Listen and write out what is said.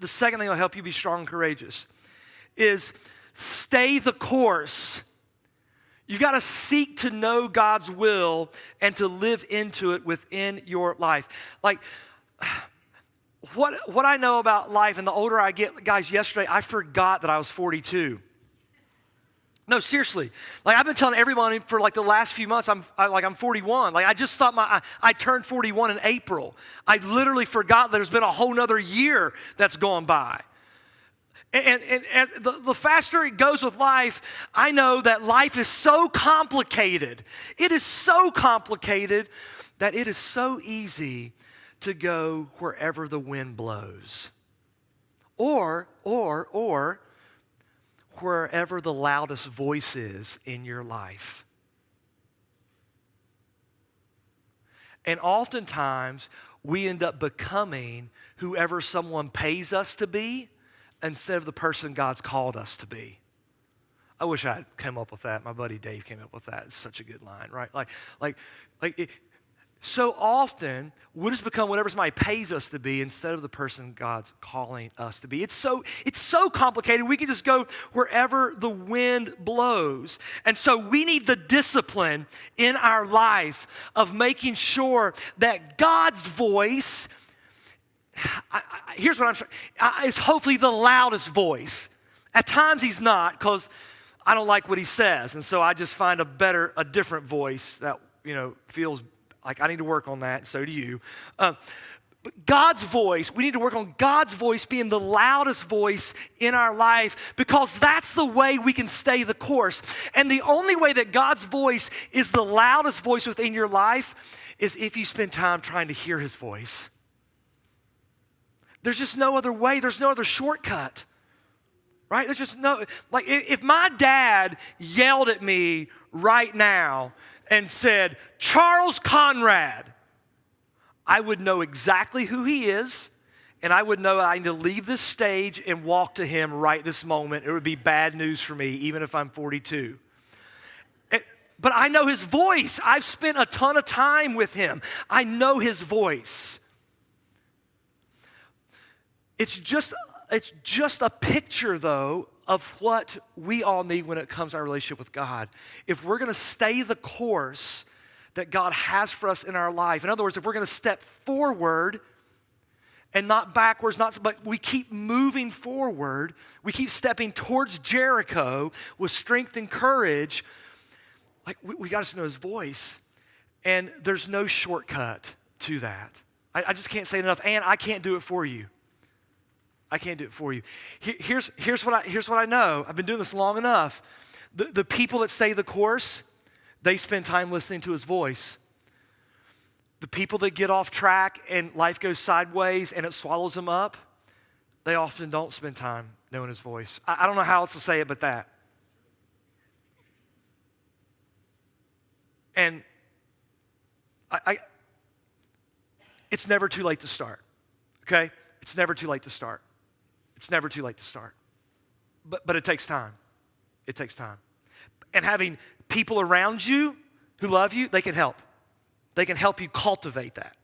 the second thing that'll help you be strong and courageous is stay the course. You've got to seek to know God's will and to live into it within your life. Like, what I know about life, and the older I get, guys, yesterday I forgot that I was 42. No, seriously. Like, I've been telling everyone for like the last few months, I'm 41. Like, I just thought I turned 41 in April. I literally forgot that there's been a whole nother year that's gone by. And as the faster it goes with life, I know that life is so complicated. It is so complicated that it is so easy to go wherever the wind blows. Or wherever the loudest voice is in your life. And oftentimes, we end up becoming whoever someone pays us to be instead of the person God's called us to be. I wish I had come up with that. My buddy Dave came up with that. It's such a good line, right? So often, we'll just become whatever somebody pays us to be instead of the person God's calling us to be. It's so complicated. We can just go wherever the wind blows. And so we need the discipline in our life of making sure that God's voice, here's what I'm saying, is hopefully the loudest voice. At times he's not, because I don't like what he says. And so I just find a different voice that, feels like I need to work on that, and so do you. But God's voice, we need to work on God's voice being the loudest voice in our life, because that's the way we can stay the course. And the only way that God's voice is the loudest voice within your life is if you spend time trying to hear his voice. There's just no other way. There's no other shortcut, right? There's just no, like if my dad yelled at me right now and said, Charles Conrad, I would know exactly who he is, and I would know I need to leave this stage and walk to him right this moment. It would be bad news for me, even if I'm 42. But I know his voice. I've spent a ton of time with him. I know his voice. It's just a picture, though, of what we all need when it comes to our relationship with God. If we're going to stay the course that God has for us in our life, in other words, if we're going to step forward and not backwards, but we keep moving forward, we keep stepping towards Jericho with strength and courage, like we got to know his voice. And there's no shortcut to that. I just can't say it enough. And I can't do it for you. I can't do it for you. Here's what I know. I've been doing this long enough. The people that stay the course, they spend time listening to his voice. The people that get off track and life goes sideways and it swallows them up, they often don't spend time knowing his voice. I don't know how else to say it but that. And it's never too late to start, okay? It's never too late to start. It's never too late to start. But it takes time. It takes time. And having people around you who love you, they can help. They can help you cultivate that.